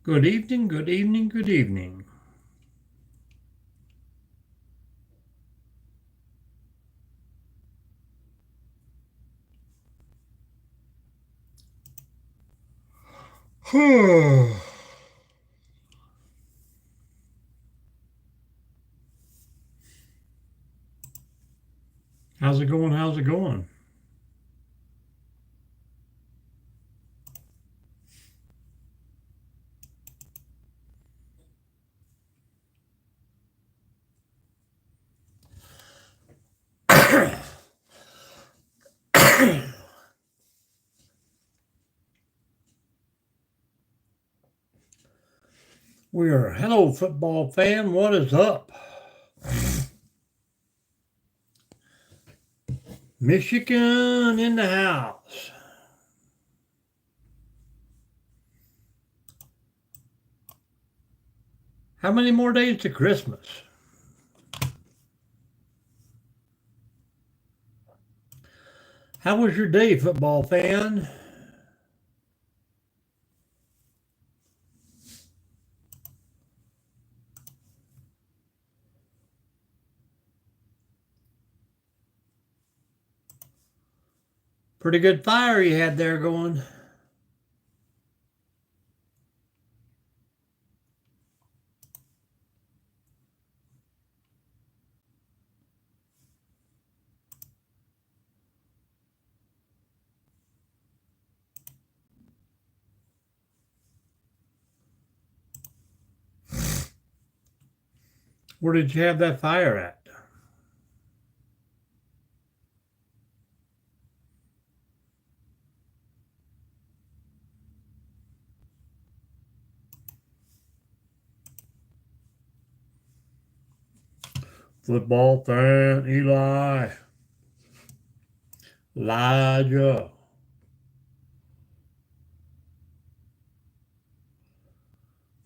Good evening, good evening, good evening. How's it going? How's it going? Hello, football fan. What is up? Michigan in the house. How many more days to Christmas? How was your day, football fan? Pretty good fire you had there going. Where did you have that fire at? Football fan Eli. Elijah.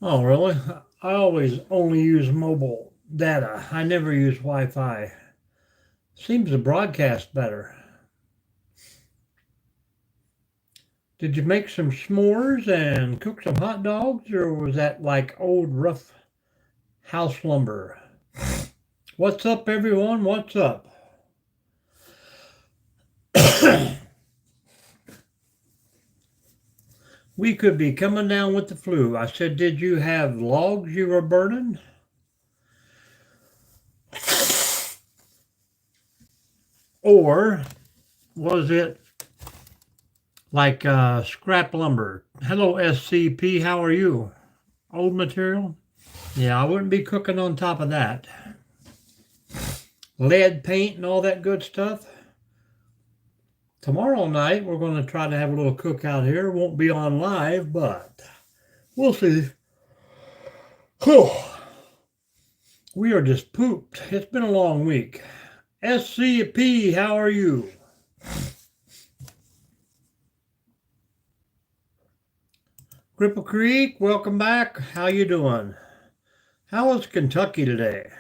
Oh, really? I always only use mobile data. I never use Wi Fi. Seems to broadcast better. Did you make some s'mores and cook some hot dogs, or was that like old rough house lumber? What's up, everyone? What's up? We could be coming down with the flu. I said, did you have logs you were burning? Or was it like scrap lumber? Hello, SCP. How are you? Old material? Yeah, I wouldn't be cooking on top of that. Lead paint and all that good stuff. Tomorrow night, we're going to try to have a little cookout here. Won't be on live, but we'll see. We are just pooped. It's been a long week. SCP, how are you? Cripple Creek, welcome back. How you doing? How is Kentucky today?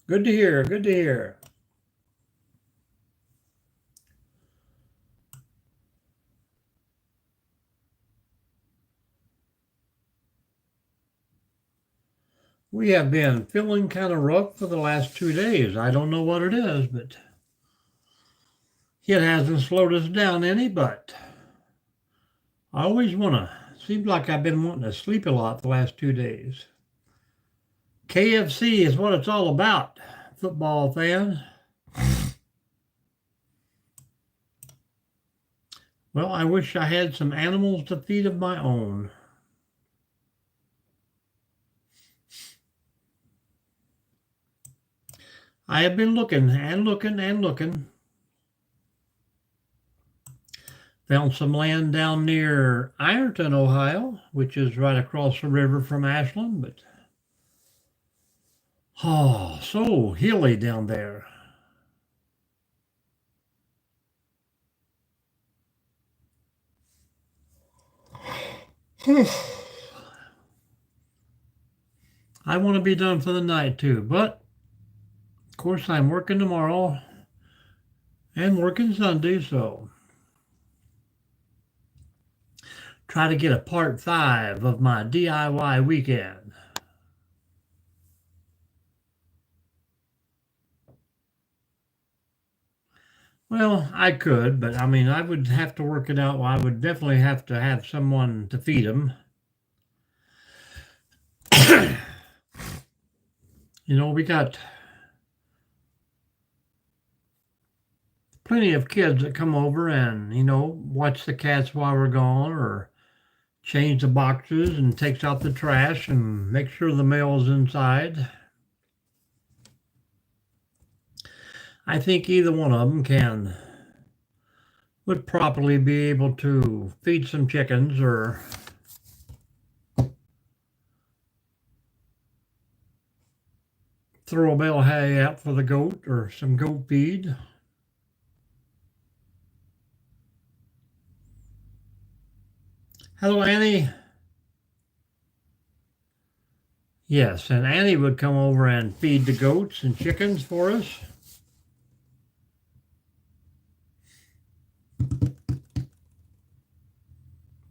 Good to hear. Good to hear. We have been feeling kind of rough for the last 2 days. I don't know what it is, but it hasn't slowed us down any, but I always want to. Seems like I've been wanting to sleep a lot the last 2 days. KFC is what it's all about, football fan. Well, I wish I had some animals to feed of my own. I have been looking and looking and looking. Found some land down near Ironton, Ohio, which is right across the river from Ashland, but oh, so hilly down there. I want to be done for the night too, but of course I'm working tomorrow and working Sunday, so try to get a part 5 of my DIY weekend. Well, I could, but I mean, I would have to work it out. I would definitely have to have someone to feed them. We got plenty of kids that come over and, watch the cats while we're gone or change the boxes and takes out the trash and make sure the mail's inside. I think either one of them would properly be able to feed some chickens or throw a bale hay out for the goat or some goat feed. Hello, Annie. Yes, and Annie would come over and feed the goats and chickens for us.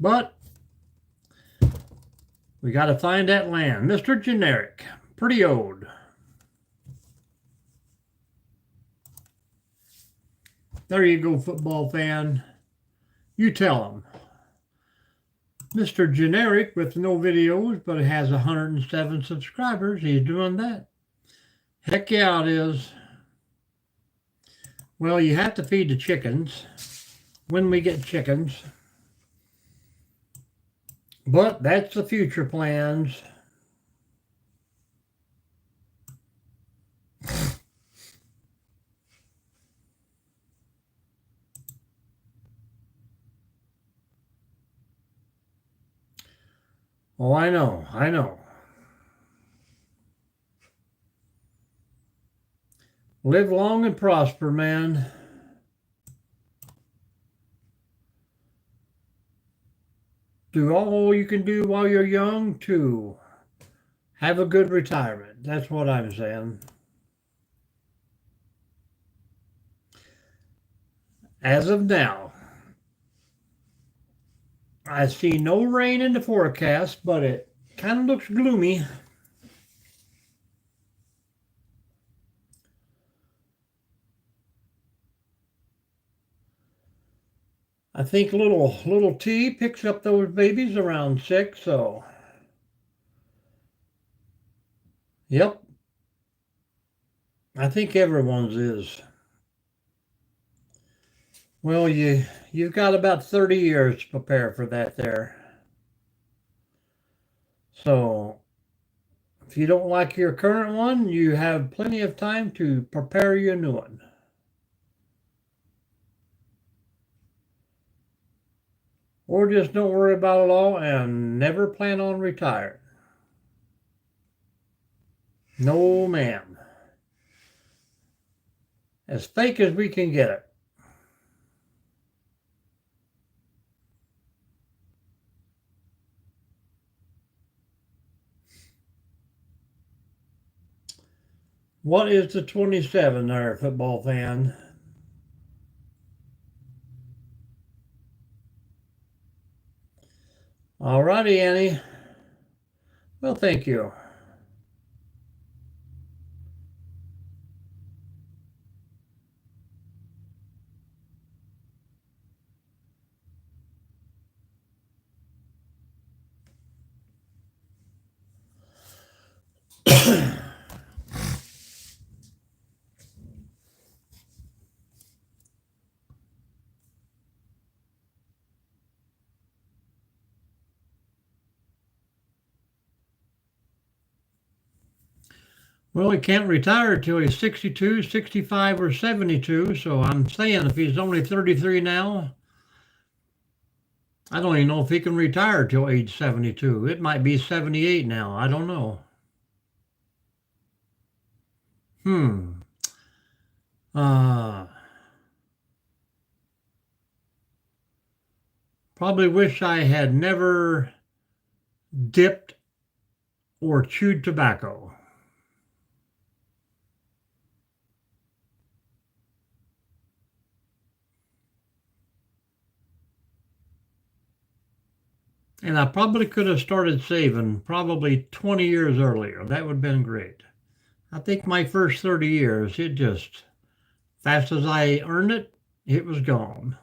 But we got to find that land. Mr. Generic, pretty old. There you go, football fan. You tell him. Mr. Generic with no videos, but it has 107 subscribers. He's doing that. Heck yeah, it is. Well, you have to feed the chickens when we get chickens. But that's the future plans. Oh, I know, I know. Live long and prosper, man. Do all you can do while you're young to have a good retirement. That's what I'm saying. As of now, I see no rain in the forecast, but it kind of looks gloomy. I think little T picks up those babies around 6, so yep. I think everyone's is. Well, you've got about 30 years to prepare for that there. So if you don't like your current one, you have plenty of time to prepare your new one. Or just don't worry about it all and never plan on retiring. No, ma'am. As fake as we can get it. What is the 27 there, football fan? All righty, Annie. Well, thank you. Well, he can't retire till he's 62, 65, or 72. So I'm saying if he's only 33 now, I don't even know if he can retire till age 72. It might be 78 now. I don't know. Hmm. Uh, Probably wish I had never dipped or chewed tobacco. And I probably could have started saving probably 20 years earlier. That would have been great. I think my first 30 years, it just, fast as I earned it, it was gone.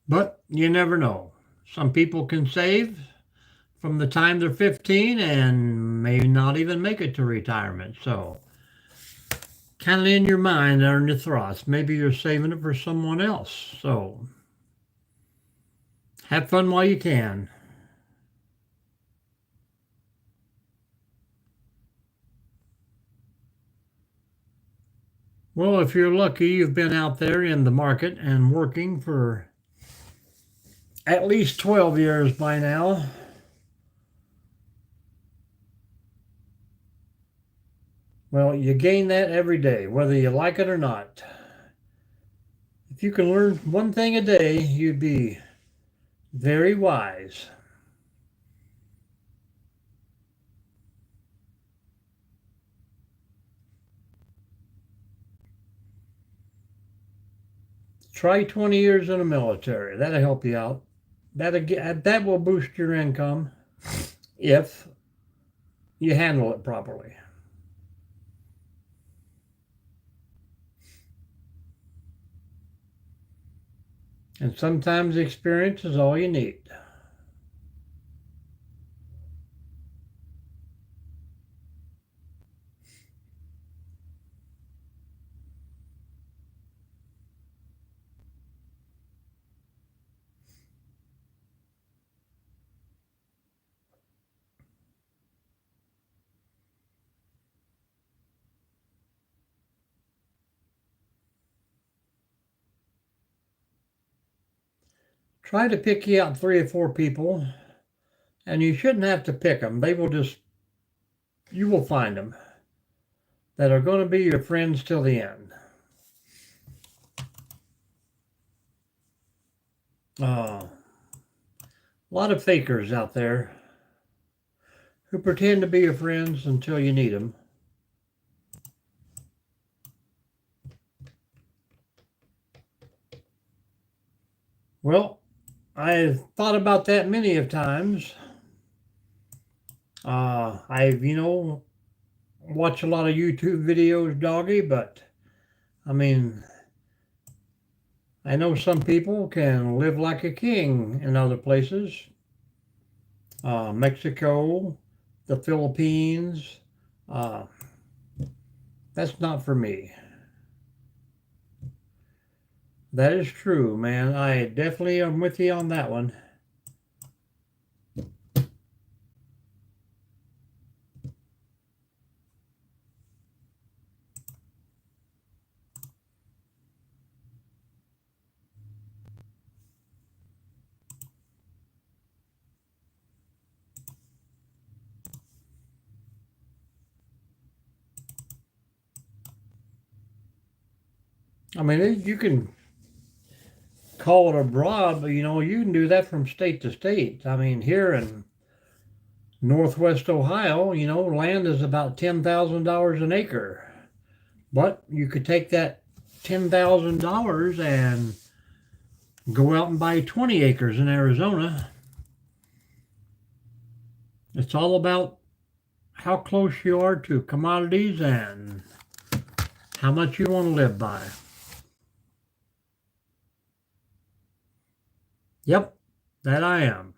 But you never know. Some people can save from the time they're 15 and may not even make it to retirement. So, kind of in your mind are in your thoughts. Maybe you're saving it for someone else. So, have fun while you can. Well, if you're lucky, you've been out there in the market and working for at least 12 years by now. Well, you gain that every day, whether you like it or not. If you can learn one thing a day, you'd be very wise. Try 20 years in the military. That'll help you out. That will boost your income if you handle it properly. And sometimes experience is all you need. Try to pick you out 3 or 4 people, and you shouldn't have to pick them. You will find them that are going to be your friends till the end. A lot of fakers out there who pretend to be your friends until you need them. Well, I've thought about that many of times. I've, watched a lot of YouTube videos, doggy, but I mean, I know some people can live like a king in other places. Mexico, the Philippines. Uh, that's not for me. That is true, man. I definitely am with you on that one. I mean, you can call it abroad, but you can do that from state to state. I mean, here in Northwest Ohio, land is about $10,000 an acre. But you could take that $10,000 and go out and buy 20 acres in Arizona. It's all about how close you are to commodities and how much you want to live by. Yep, that I am.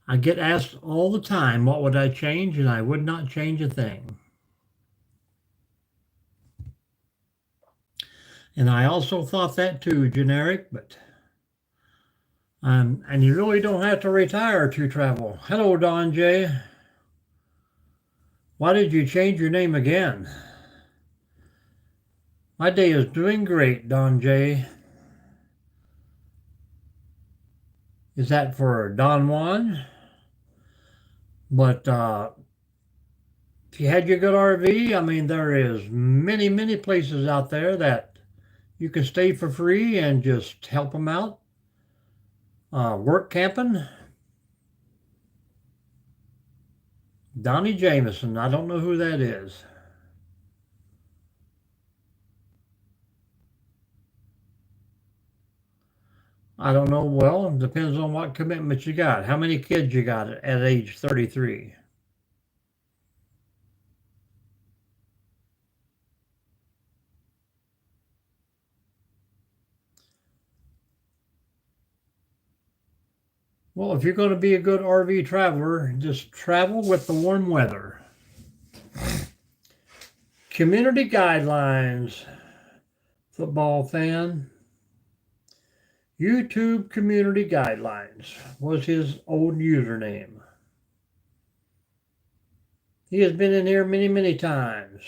I get asked all the time, what would I change? And I would not change a thing. And I also thought that too, generic, but And you really don't have to retire to travel. Hello, Don J. Why did you change your name again? My day is doing great, Don J. Is that for Don Juan? But if you had your good RV, I mean, there is many, many places out there that you can stay for free and just help them out. Work camping. Donnie Jameson. I don't know who that is. I don't know. Well, it depends on what commitment you got. How many kids you got at age 33? Well, if you're going to be a good RV traveler, just travel with the warm weather. Community guidelines, football fan. YouTube community guidelines was his old username. He has been in here many, many times.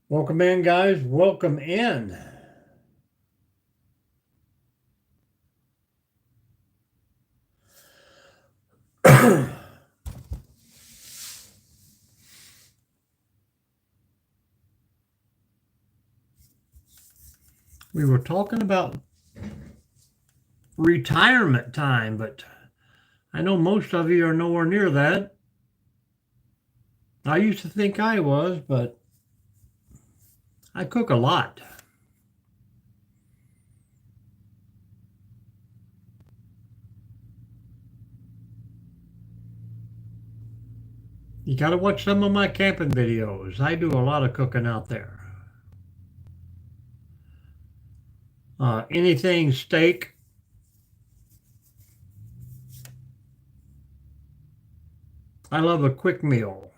Welcome in, guys. Welcome in. We were talking about retirement time, but I know most of you are nowhere near that. I used to think I was, but I cook a lot. You got to watch some of my camping videos. I do a lot of cooking out there. Anything steak. I love a quick meal.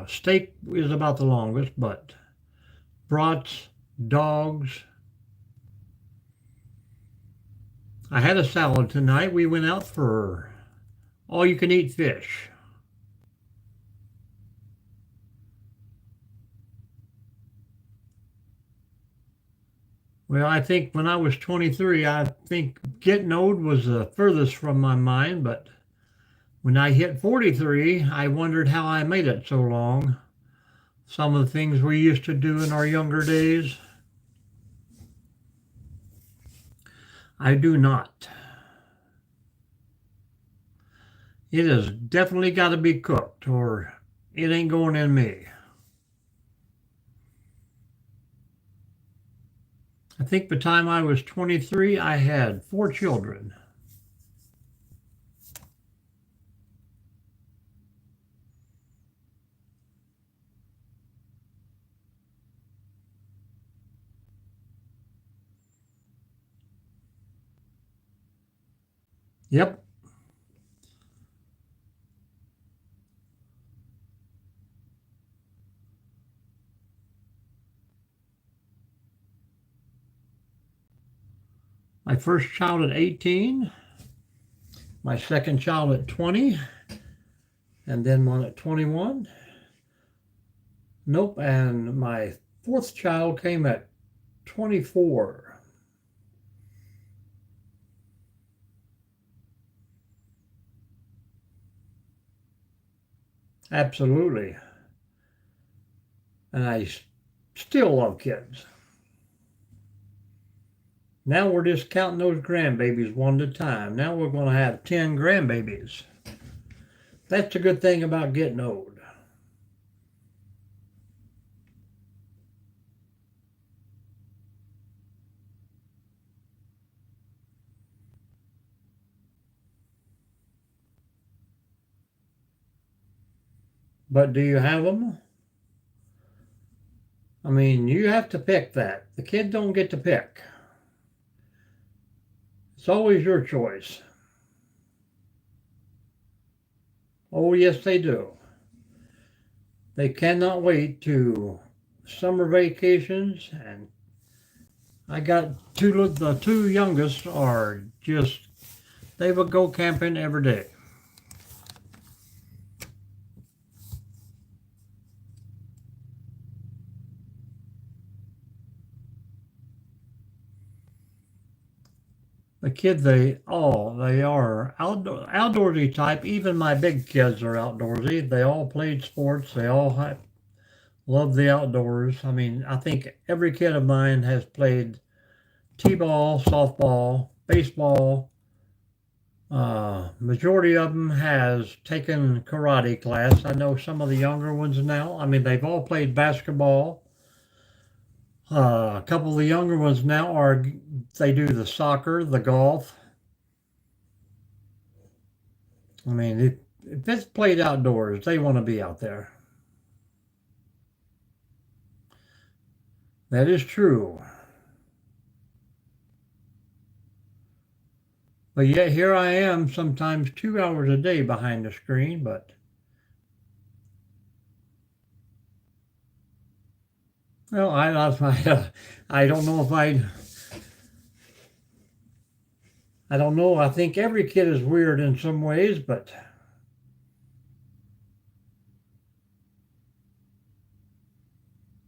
Steak is about the longest, but brats, dogs. I had a salad tonight. We went out for all you can eat fish. Well, I think when I was 23, I think getting old was the furthest from my mind, but when I hit 43, I wondered how I made it so long. Some of the things we used to do in our younger days, I do not. It has definitely got to be cooked or it ain't going in me. I think by the time I was 23, I had 4 children. Yep. My first child at 18, my second child at 20, and then one at 21. Nope, and my fourth child came at 24. Absolutely. And I still love kids. Now we're just counting those grandbabies one at a time. Now we're going to have 10 grandbabies. That's a good thing about getting old. But do you have them? I mean, you have to pick that. The kid don't get to pick. It's always your choice. Oh, yes, they do. They cannot wait to summer vacations, and I got the two youngest are just, they would go camping every day. The kids, they are outdoorsy type. Even my big kids are outdoorsy. They all played sports. They all love the outdoors. I mean, I think every kid of mine has played t-ball, softball, baseball. Majority of them has taken karate class. I know some of the younger ones now. I mean, they've all played basketball. A couple of the younger ones now they do the soccer, the golf. I mean, if it's played outdoors, they want to be out there. That is true. But yet here I am, sometimes 2 hours a day behind the screen. But well, I don't know if I don't know. I think every kid is weird in some ways, but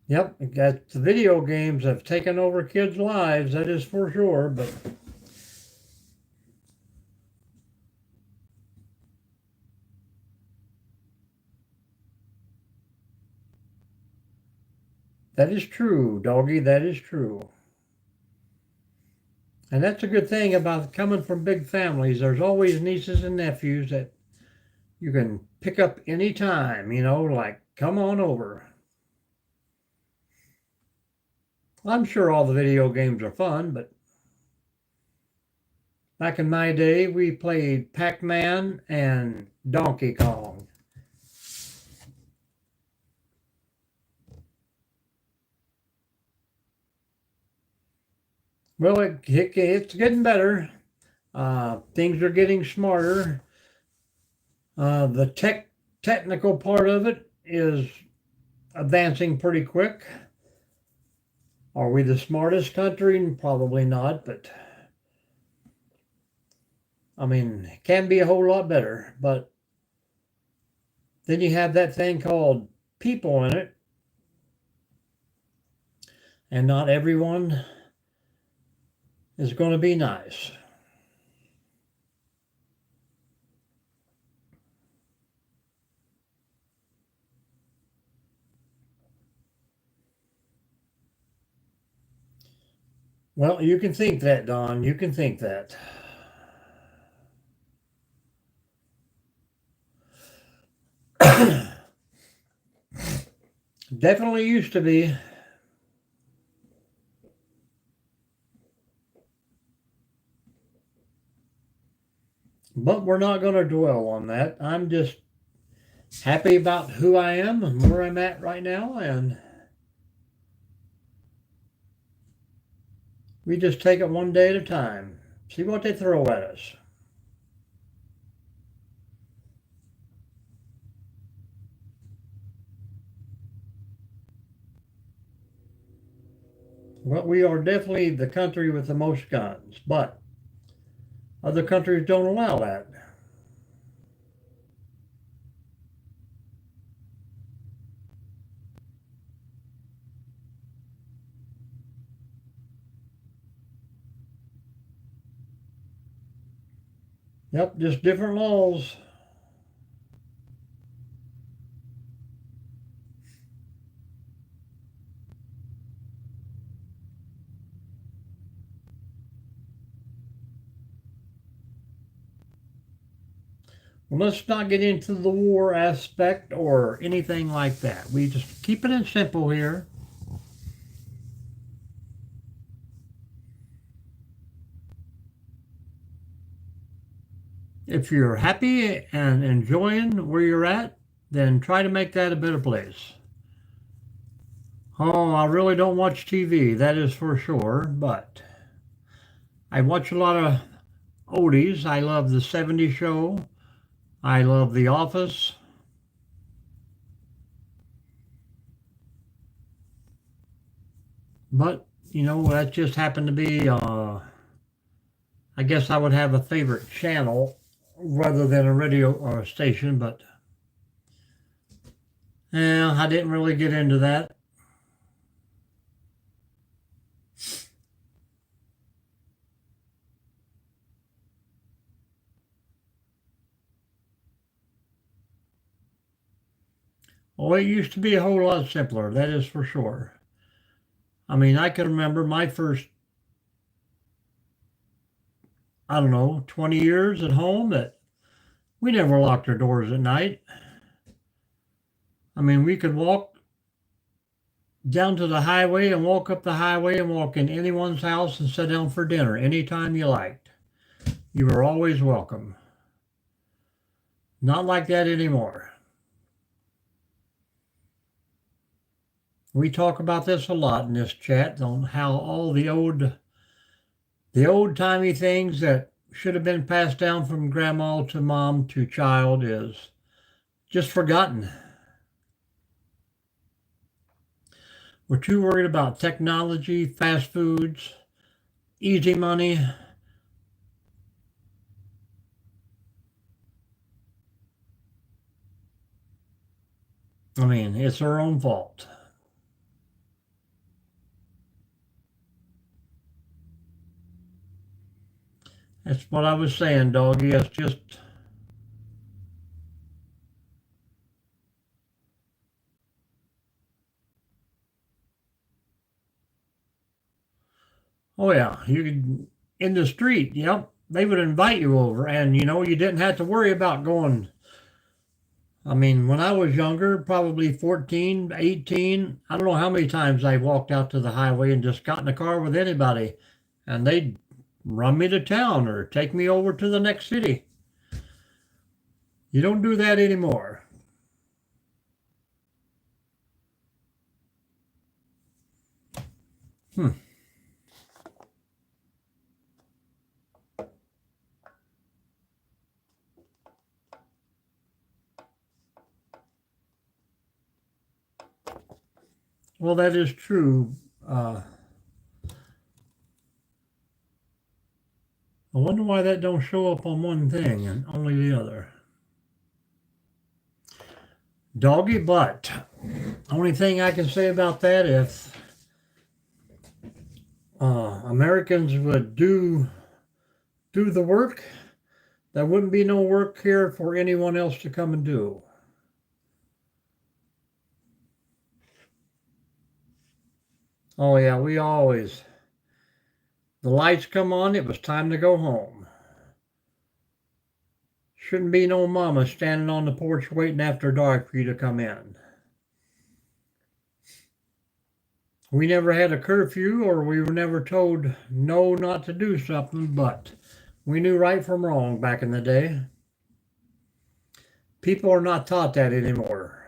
yep, the video games have taken over kids' lives. That is for sure. But that is true, doggy. That is true. And that's a good thing about coming from big families. There's always nieces and nephews that you can pick up any time, like come on over. I'm sure all the video games are fun, but back in my day, we played Pac-Man and Donkey Kong. Well, it's getting better. Things are getting smarter. The technical part of it is advancing pretty quick. Are we the smartest country? Probably not, but I mean, it can be a whole lot better. But then you have that thing called people in it, and not everyone is going to be nice. Well, you can think that, Don. You can think that. Definitely used to be. But we're not going to dwell on that. I'm just happy about who I am and where I'm at right now. And we just take it one day at a time. See what they throw at us. Well, we are definitely the country with the most guns, but other countries don't allow that. Yep, just different laws. Well, let's not get into the war aspect or anything like that. We just keep it in simple here. If you're happy and enjoying where you're at, then try to make that a better place. Oh, I really don't watch TV, that is for sure, but I watch a lot of oldies. I love the '70s show. I love The Office. But, that just happened to be, I guess I would have a favorite channel rather than a radio or station, but yeah, I didn't really get into that. Oh, it used to be a whole lot simpler, that is for sure. I mean, I can remember my first, I don't know, 20 years at home that we never locked our doors at night. I mean, we could walk down to the highway and walk up the highway and walk in anyone's house and sit down for dinner anytime you liked. You were always welcome. Not like that anymore. We talk about this a lot in this chat on how all the old timey things that should have been passed down from grandma to mom to child is just forgotten. We're too worried about technology, fast foods, easy money. I mean, it's our own fault. That's what I was saying, doggy. It's just, oh yeah, you could, in the street, yep, they would invite you over, and you didn't have to worry about going. I mean, when I was younger, probably 14, 18, I don't know how many times I walked out to the highway and just got in a car with anybody, and they'd run me to town or take me over to the next city. You don't do that anymore. Hmm. Well, that is true. I wonder why that don't show up on one thing and only the other. Doggy butt. Only thing I can say about that, if Americans would do the work, there wouldn't be no work here for anyone else to come and do. Oh yeah, we always, the lights come on, it was time to go home. Shouldn't be no mama standing on the porch waiting after dark for you to come in. We never had a curfew or we were never told no not to do something, but we knew right from wrong back in the day. People are not taught that anymore.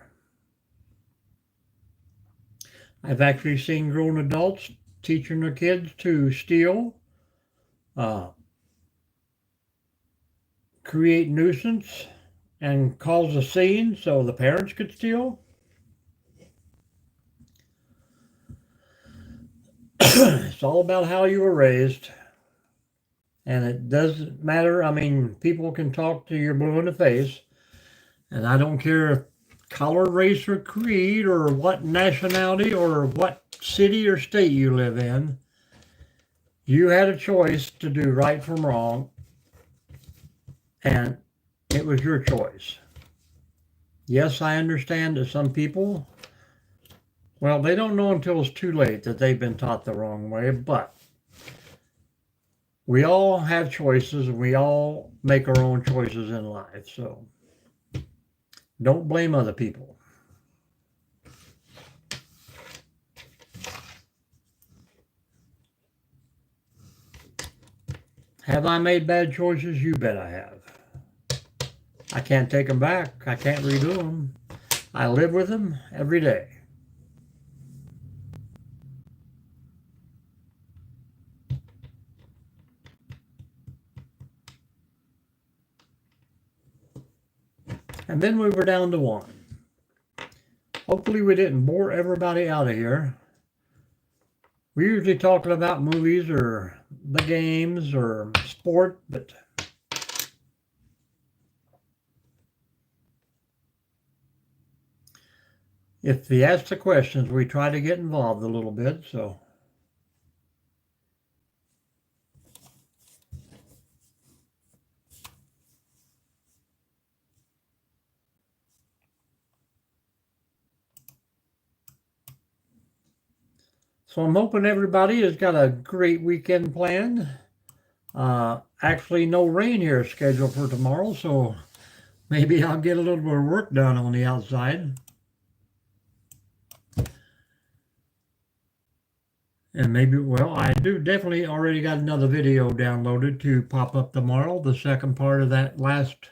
I've actually seen grown adults teaching their kids to steal, uh, create nuisance, and cause a scene so the parents could steal. It's all about how you were raised. And it doesn't matter. I mean, people can talk to you blue in the face, and I don't care if color, race, or creed, or what nationality, or what city or state you live in. You had a choice to do right from wrong, and it was your choice. Yes, I understand that some people, well, they don't know until it's too late that they've been taught the wrong way, but we all have choices and we all make our own choices in life. So don't blame other people. Have I made bad choices? You bet I have. I can't take them back. I can't redo them. I live with them every day. And then we were down to one. Hopefully we didn't bore everybody out of here. We're usually talking about movies or the games or sport, but if they ask the questions, we try to get involved a little bit, so. So I'm hoping everybody has got a great weekend planned. Actually, no rain here scheduled for tomorrow, so maybe I'll get a little bit of work done on the outside. And maybe, well, I do definitely already got another video downloaded to pop up tomorrow, the second part of that last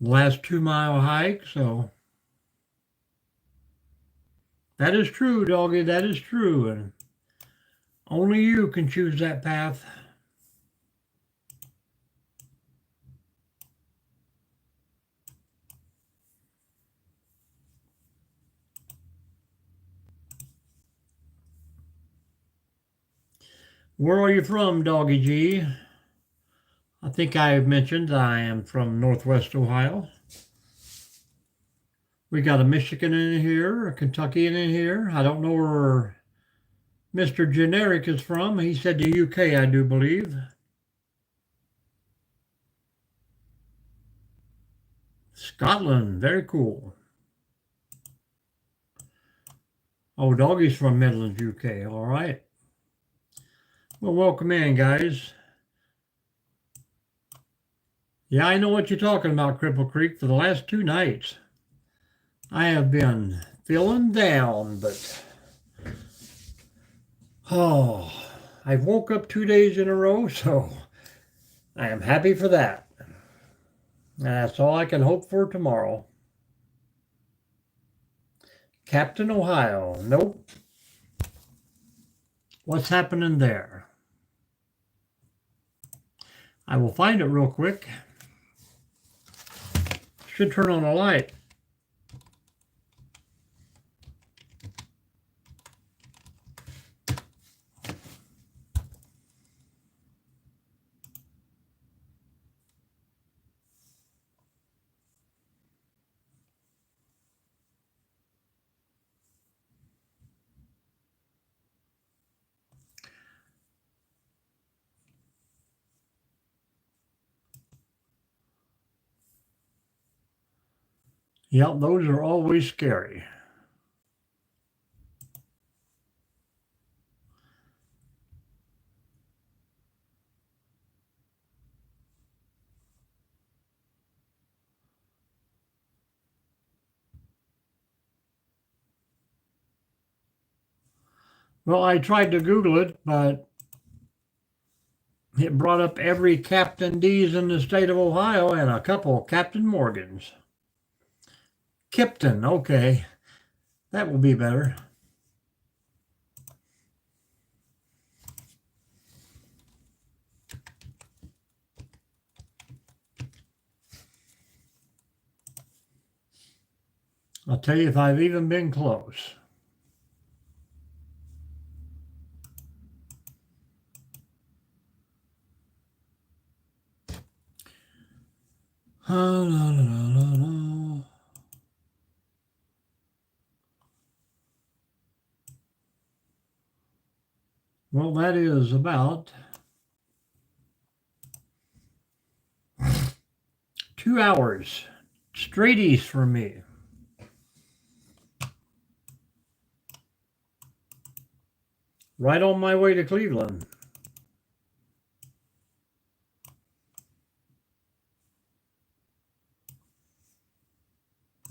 2-mile hike. So that is true, doggy. That is true. And only you can choose that path. Where are you from, Doggy G? I think I mentioned I am from Northwest Ohio. We got a Michigan in here, a Kentuckian in here. I don't know where Mr. Generic is from. He said the UK, I do believe. Scotland, very cool. Oh, Doggy's from Midlands, UK. All right. Well, welcome in, guys. Yeah, I know what you're talking about, Cripple Creek. For the last 2 nights, I have been feeling down, but I woke up 2 days in a row, so I am happy for that. And that's all I can hope for tomorrow. Captain Ohio, nope. What's happening there? I will find it real quick. Should turn on a light. Yep, those are always scary. Well, I tried to Google it, but it brought up every Captain D's in the state of Ohio and a couple Captain Morgans. Kipton, okay. That will be better. I'll tell you if I've even been close. Well, that is about 2 hours straight east from me. Right on my way to Cleveland.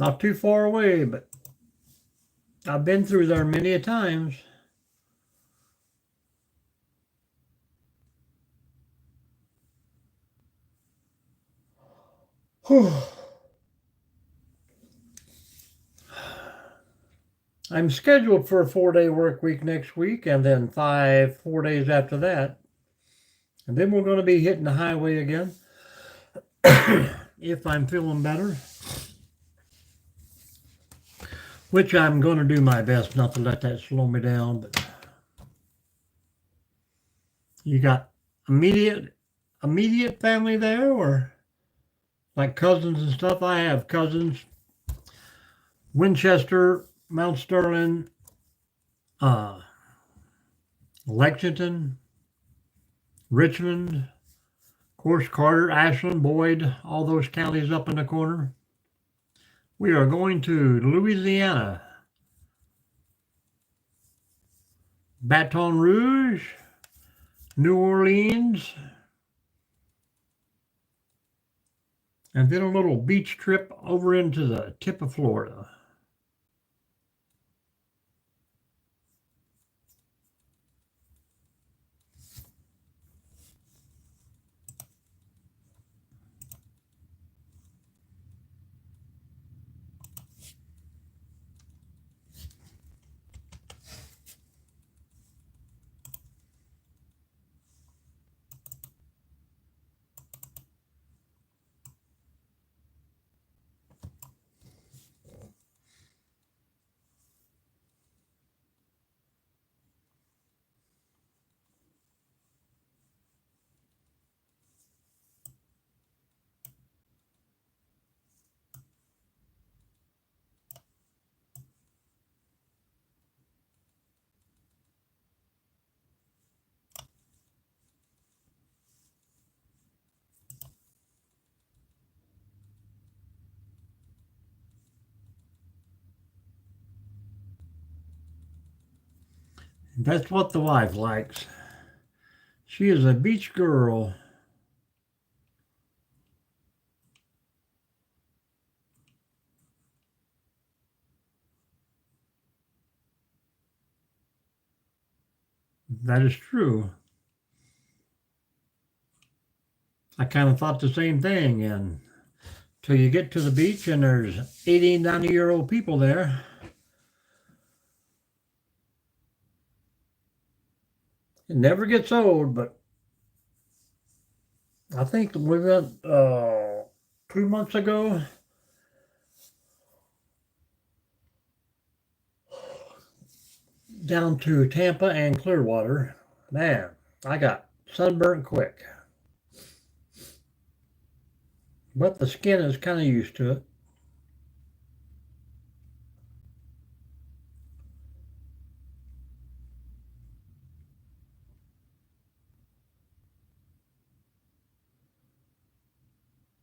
Not too far away, but I've been through there many a times. I'm scheduled for a 4-day work week next week and then 4 days after that. And then we're going to be hitting the highway again if I'm feeling better. which I'm going to do my best not to let that slow me down. But you got immediate family there, or like cousins and stuff? I have cousins, Winchester, Mount Sterling, uh, Lexington, Richmond, of course, Carter, Ashland, Boyd, all those counties up in the corner. We are going to Louisiana, Baton Rouge, New Orleans, and then a little beach trip over into the tip of Florida. That's what the wife likes. She is a beach girl. That is true. I kind of thought the same thing, and till you get to the beach and there's 80, 90-year-old people there. It never gets old, but I think we went 2 months ago. Down to Tampa and Clearwater. Man, I got sunburnt quick. But the skin is kind of used to it.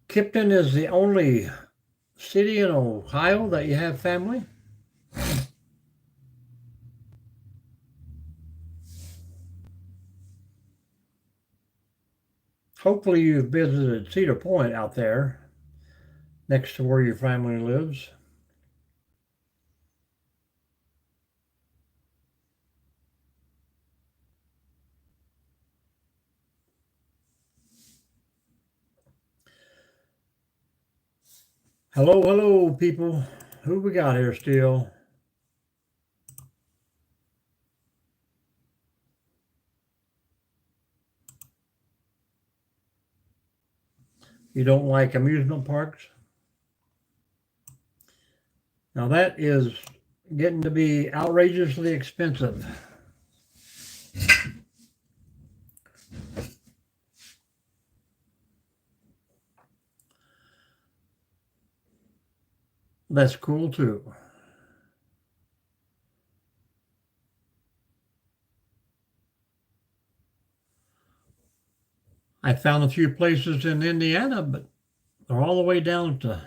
Kipton is the only city in Ohio that you have family. Hopefully you've visited Cedar Point out there, next to where your family lives. Hello, hello, people. Who we got here still? You don't like amusement parks? Now that is getting to be outrageously expensive. That's cool too. I found a few places in Indiana, but they're all the way down to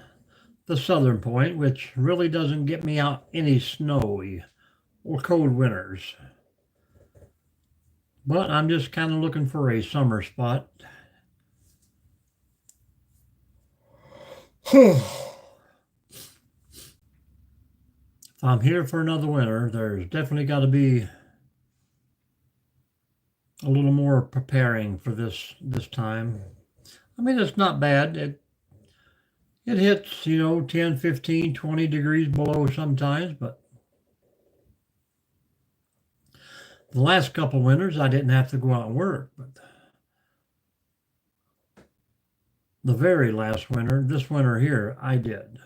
the southern point, which really doesn't get me out any snowy or cold winters. But I'm just kind of looking for a summer spot. If I'm here for another winter, there's definitely got to be a little more preparing for this time. I mean, it's not bad. It hits, 10, 15, 20 degrees below sometimes, but the last couple winters I didn't have to go out and work, but the very last winter, this winter here, I did.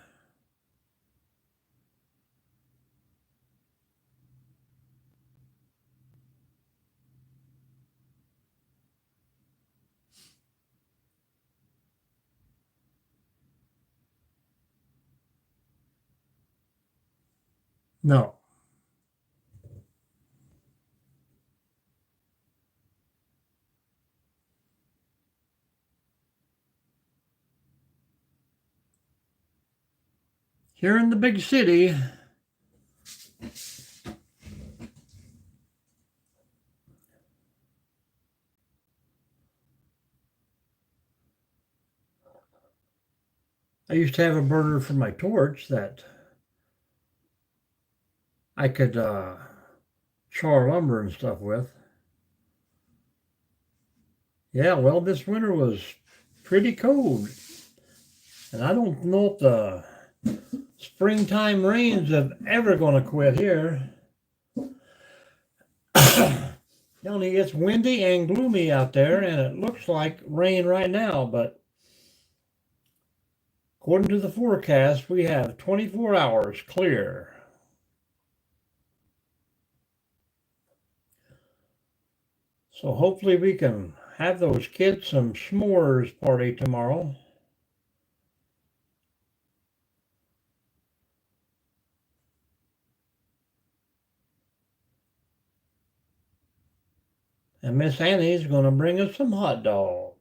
No. Here in the big city, I used to have a burner for my torch that I could char lumber and stuff with. Yeah, well, this winter was pretty cold. And I don't know if the springtime rains are ever going to quit here. Only it's windy and gloomy out there, and it looks like rain right now, but according to the forecast, we have 24 hours clear. So hopefully we can have those kids some s'mores party tomorrow. And Miss Annie's going to bring us some hot dogs.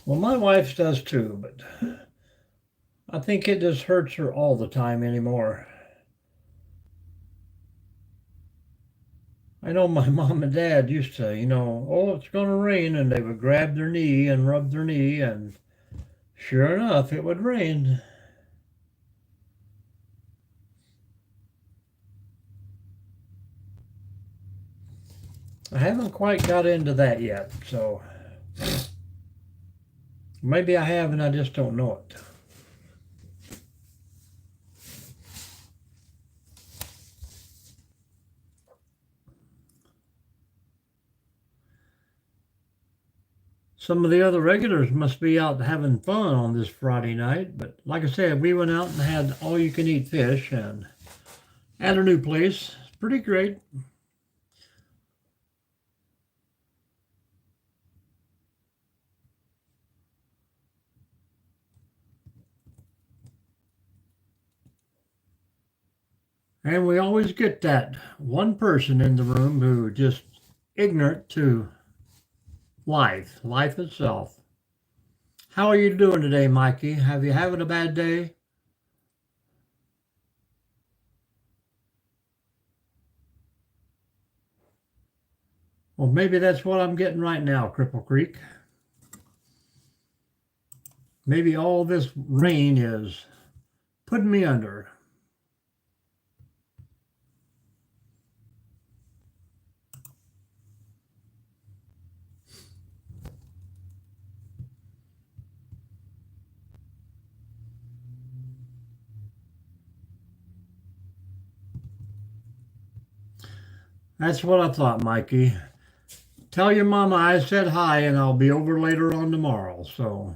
Well, my wife does too, but I think it just hurts her all the time anymore. I know my mom and dad used to, oh, it's going to rain, and they would grab their knee and rub their knee, and sure enough, it would rain. I haven't quite got into that yet, so maybe I have and I just don't know it. Some of the other regulars must be out having fun on this Friday night, but like I said, we went out and had all you can eat fish and at a new place. It's pretty great. And we always get that one person in the room who just ignorant to life itself. How are you doing today, Mikey? Have you having a bad day? Well, maybe that's what I'm getting right now, Cripple Creek. Maybe all this rain is putting me under. That's what I thought, Mikey. Tell your mama I said hi and I'll be over later on tomorrow. So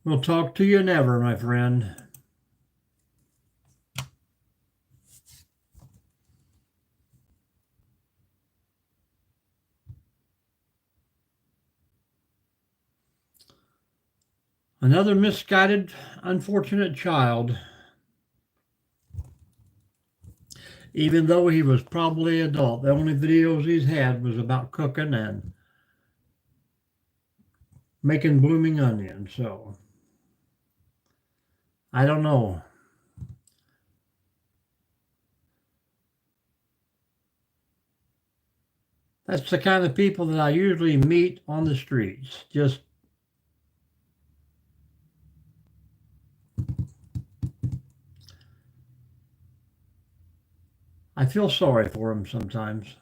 we'll talk to you never, my friend. Another misguided, unfortunate child, even though he was probably adult. The only videos he's had was about cooking and making blooming onions. So I don't know. That's the kind of people that I usually meet on the streets. Just I feel sorry for them sometimes.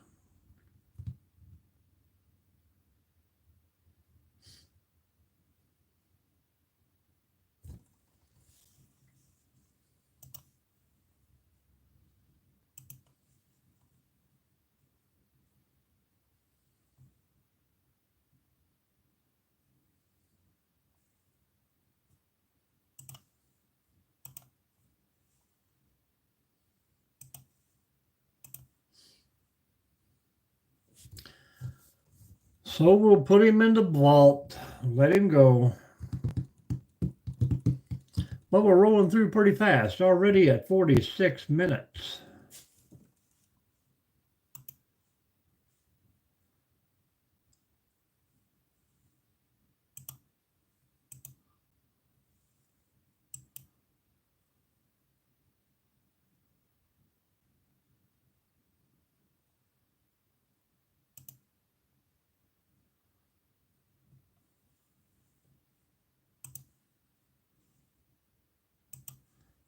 So we'll put him in the vault, let him go. But we're rolling through pretty fast, already at 46 minutes.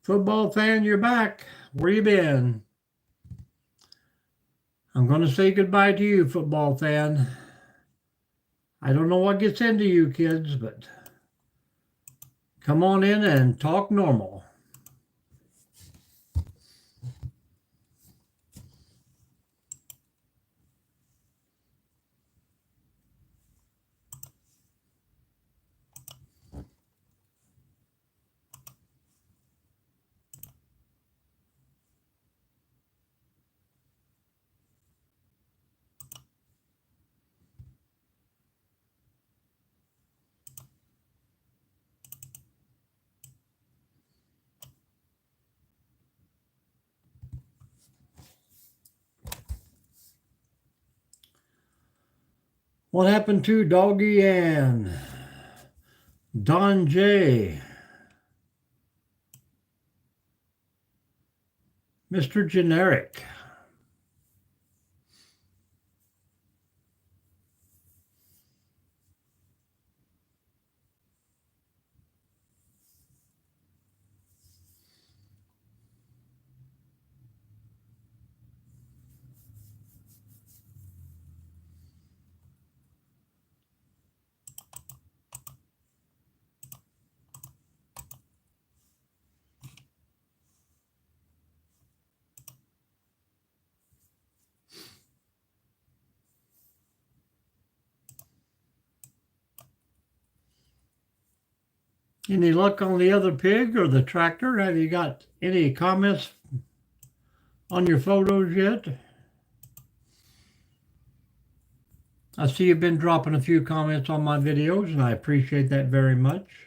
Football fan, you're back. Where you been? I'm going to say goodbye to you, football fan. I don't know what gets into you kids, but come on in and talk normal. What happened to Doggy Ann? Don J. Mr. Generic. Any luck on the other pig or the tractor? Have you got any comments on your photos yet? I see you've been dropping a few comments on my videos, and I appreciate that very much.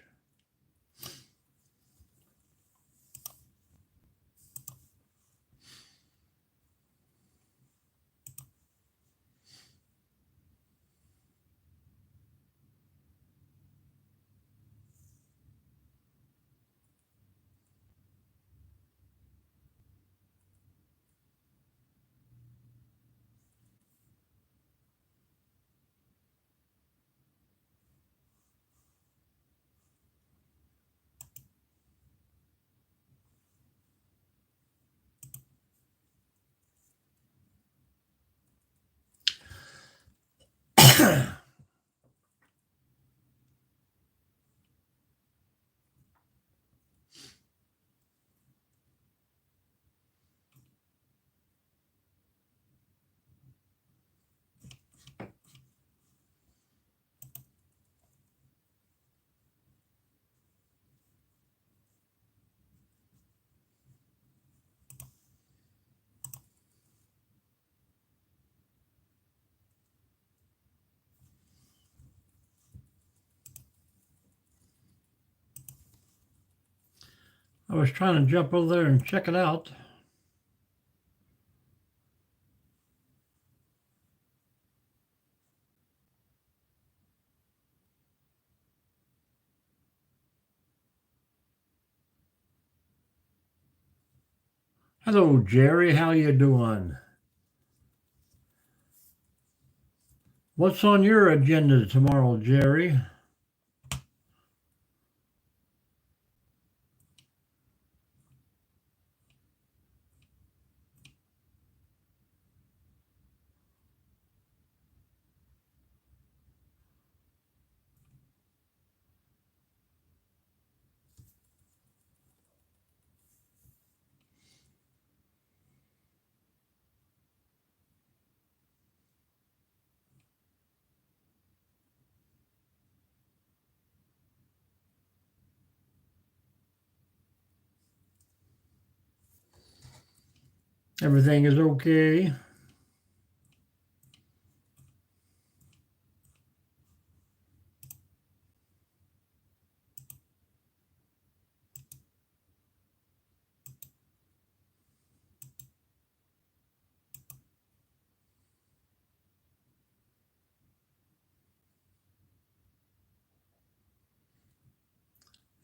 I was trying to jump over there and check it out. Hello, Jerry. How you doing? What's on your agenda tomorrow, Jerry? Everything is okay.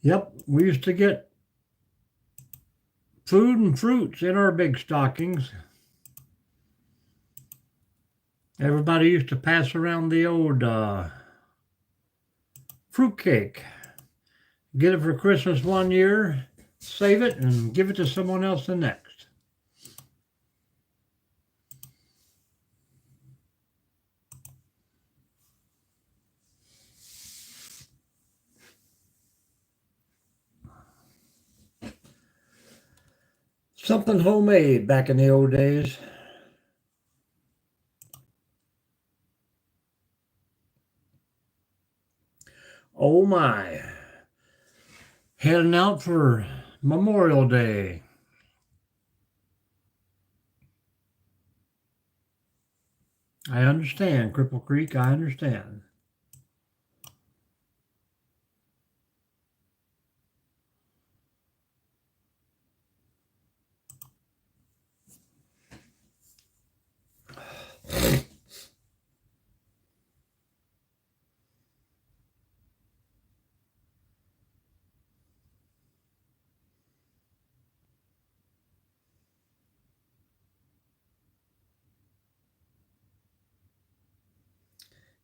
Yep, we used to get food and fruits in our big stockings. Everybody used to pass around the old fruit cake. Get it for Christmas one year, save it, and give it to someone else the next. Something homemade back in the old days. Oh my. Heading out for Memorial Day. I understand, Cripple Creek, I understand.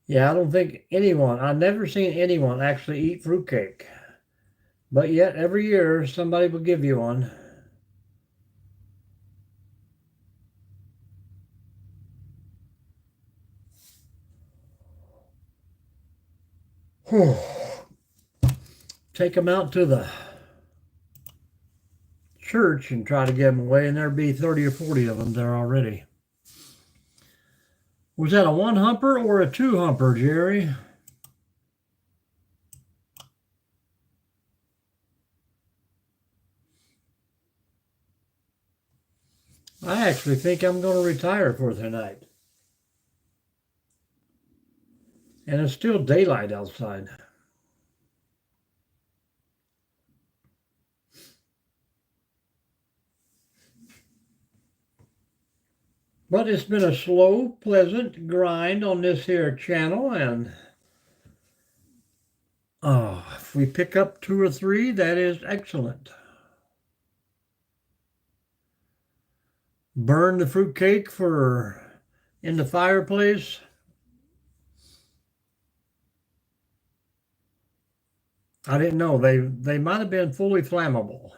Yeah, I don't think I've never seen anyone actually eat fruitcake. But yet every year somebody will give you one. Take them out to the church and try to give them away, and there'd be 30 or 40 of them there already. Was that a one humper or a two humper, Jerry? I actually think I'm going to retire for tonight. And it's still daylight outside. But it's been a slow, pleasant grind on this here channel, and if we pick up 2 or 3, that is excellent. Burn the fruitcake in the fireplace. I didn't know they might have been fully flammable.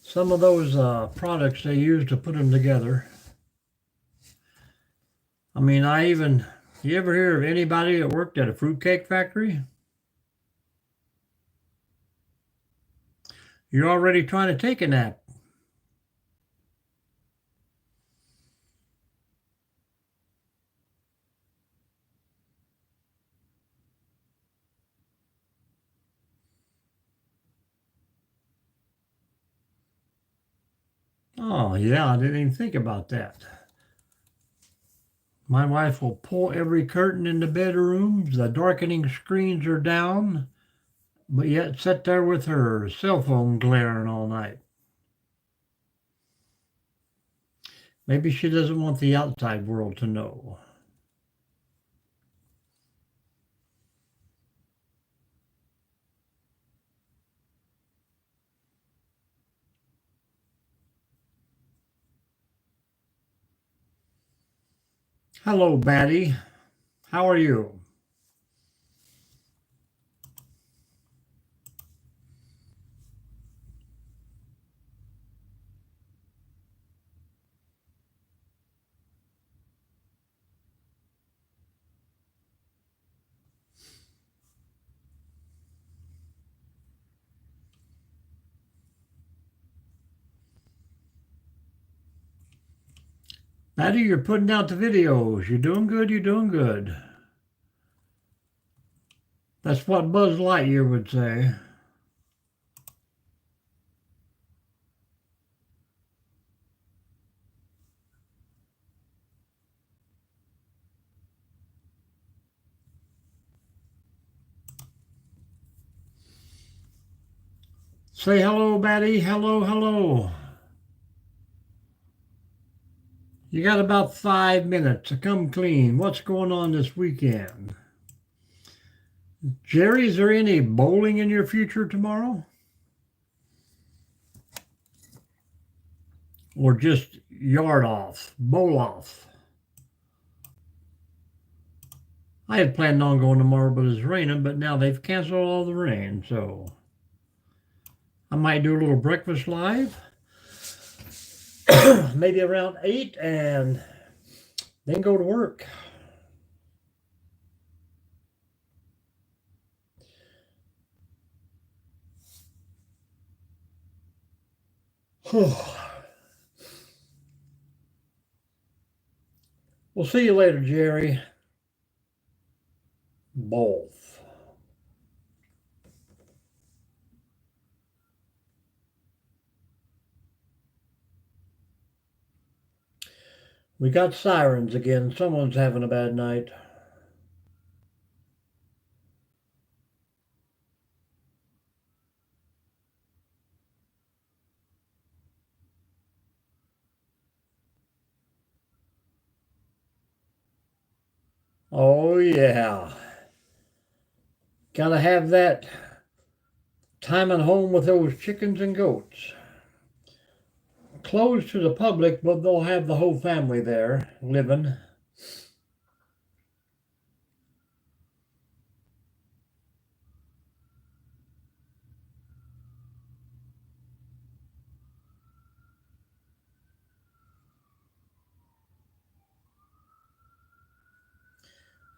Some of those products they use to put them together. I mean, you ever hear of anybody that worked at a fruitcake factory? You're already trying to take a nap. Oh, yeah, I didn't even think about that. My wife will pull every curtain in the bedrooms, the darkening screens are down, but yet sit there with her cell phone glaring all night. Maybe she doesn't want the outside world to know. Hello, Batty. How are you? Batty, you're putting out the videos. You're doing good. You're doing good. That's what Buzz Lightyear would say. Say hello, Batty. Hello, hello. You got about 5 minutes to come clean. What's going on this weekend? Jerry, is there any bowling in your future tomorrow? Or just yard off, bowl off? I had planned on going tomorrow, but it's raining, but now they've canceled all the rain, so I might do a little breakfast live, maybe around 8, and then go to work. We'll see you later, Jerry. Both. We got sirens again. Someone's having a bad night. Oh, yeah. Gotta have that time at home with those chickens and goats. Closed to the public, but they'll have the whole family there living.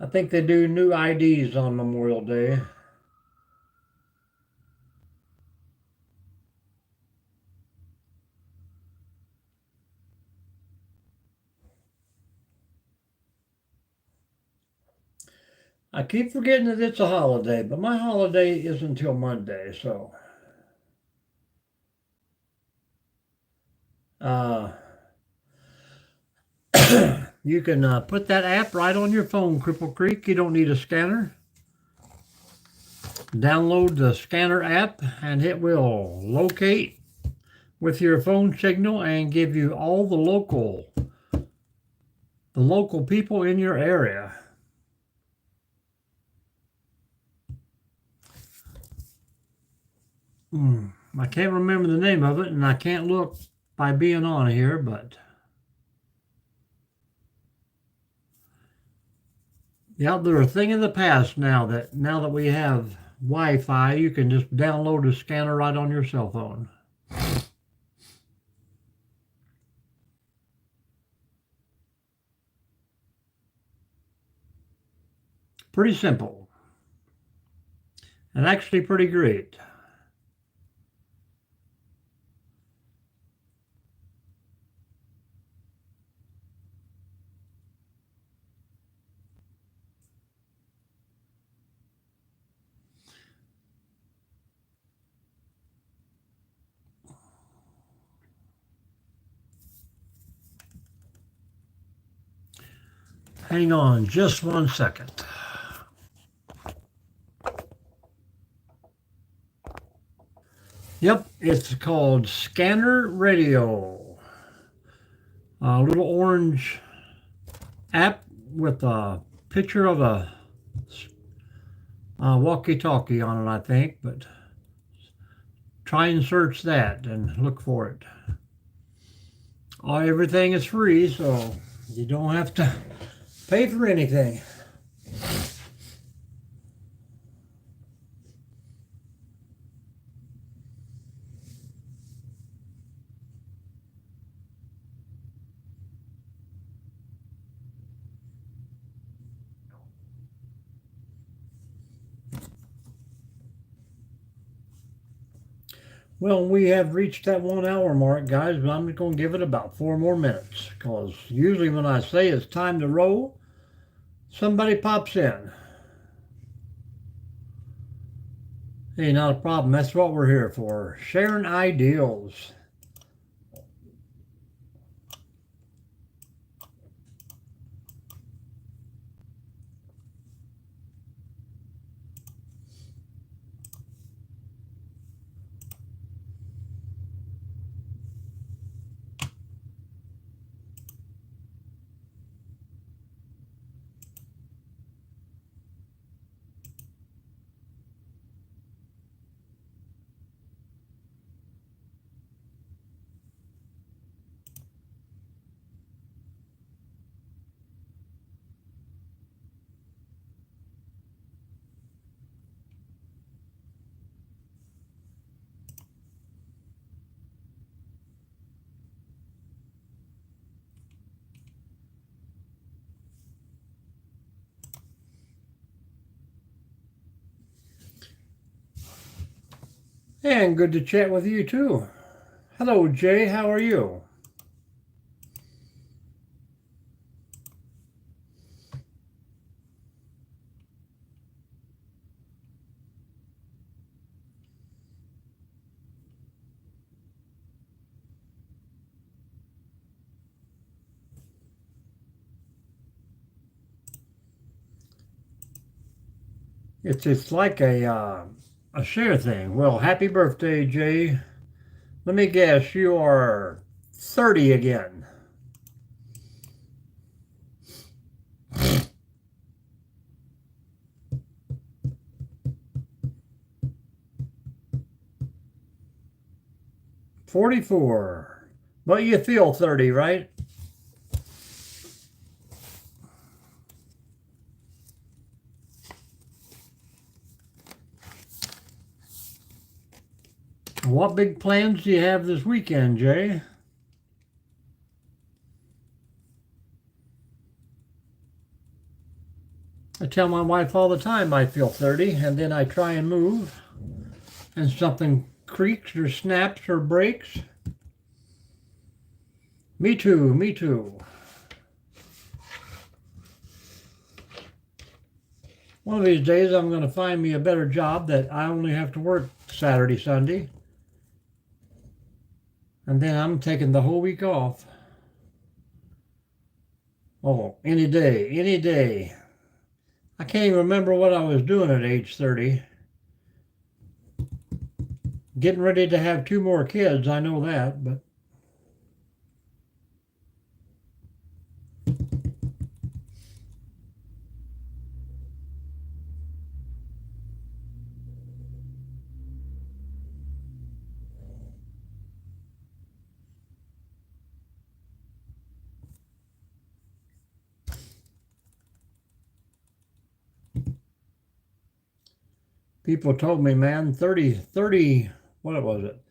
I think they do new IDs on Memorial Day. I keep forgetting that it's a holiday, but my holiday isn't until Monday, so uh, you can put that app right on your phone, Cripple Creek. You don't need a scanner. Download the scanner app, and it will locate with your phone signal and give you all the local people in your area. I can't remember the name of it, and I can't look by being on here, but yeah, they're a thing of the past now that we have Wi-Fi, you can just download a scanner right on your cell phone. Pretty simple. And actually pretty great. Hang on just 1 second. Yep, it's called Scanner Radio. A little orange app with a picture of a walkie-talkie on it, I think, but try and search that and look for it. Everything is free, so you don't have to pay for anything. Well, we have reached that 1 hour mark, guys, but I'm going to give it about 4 more minutes because usually when I say it's time to roll, somebody pops in. Hey, not a problem. That's what we're here for, sharing ideals. And good to chat with you too. Hello, Jay. How are you? It's like a share thing. Well, happy birthday, Jay. Let me guess, you are 30 again. $44. But you feel 30, right? What big plans do you have this weekend, Jay? I tell my wife all the time I feel 30, and then I try and move, and something creaks or snaps or breaks. Me too, me too. One of these days I'm going to find me a better job that I only have to work Saturday, Sunday. And then I'm taking the whole week off. Oh, any day, any day. I can't even remember what I was doing at age 30. Getting ready to have two more kids, I know that, but people told me, man, 30, what was it?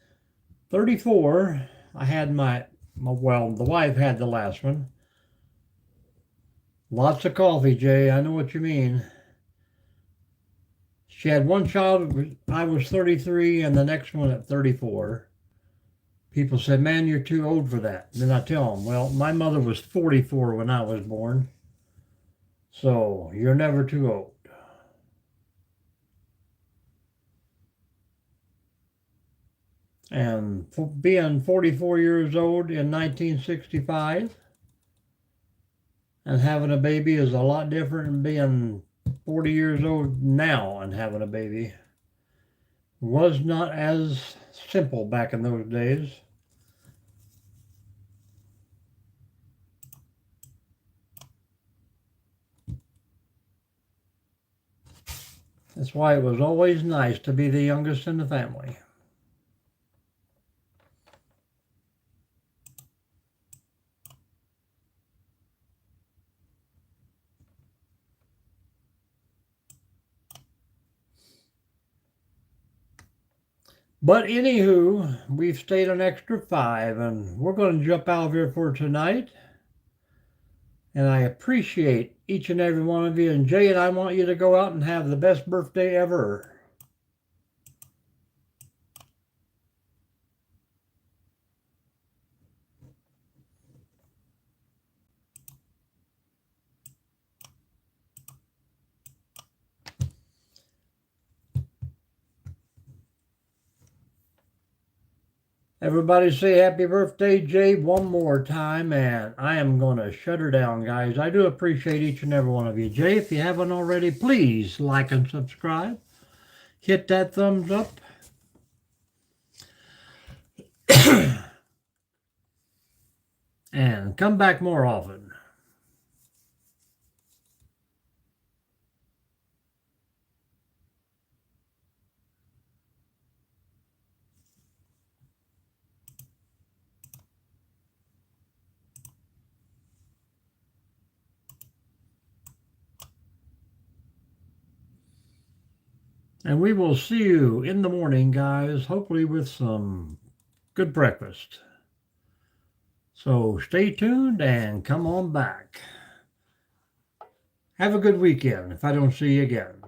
34, I had well, the wife had the last one. Lots of coffee, Jay. I know what you mean. She had one child, I was 33, and the next one at 34. People said, man, you're too old for that. Then I tell them, well, my mother was 44 when I was born. So you're never too old. And being 44 years old in 1965 and having a baby is a lot different than being 40 years old now and having a baby. Was not as simple back in those days. That's why it was always nice to be the youngest in the family. But anywho, we've stayed an extra 5, and we're going to jump out of here for tonight. And I appreciate each and every one of you. And Jay and I want you to go out and have the best birthday ever. Everybody say happy birthday, Jay, one more time, and I am going to shut her down, guys. I do appreciate each and every one of you. Jay, if you haven't already, please like and subscribe. Hit that thumbs up. And come back more often. And we will see you in the morning, guys, hopefully with some good breakfast. So stay tuned and come on back. Have a good weekend if I don't see you again.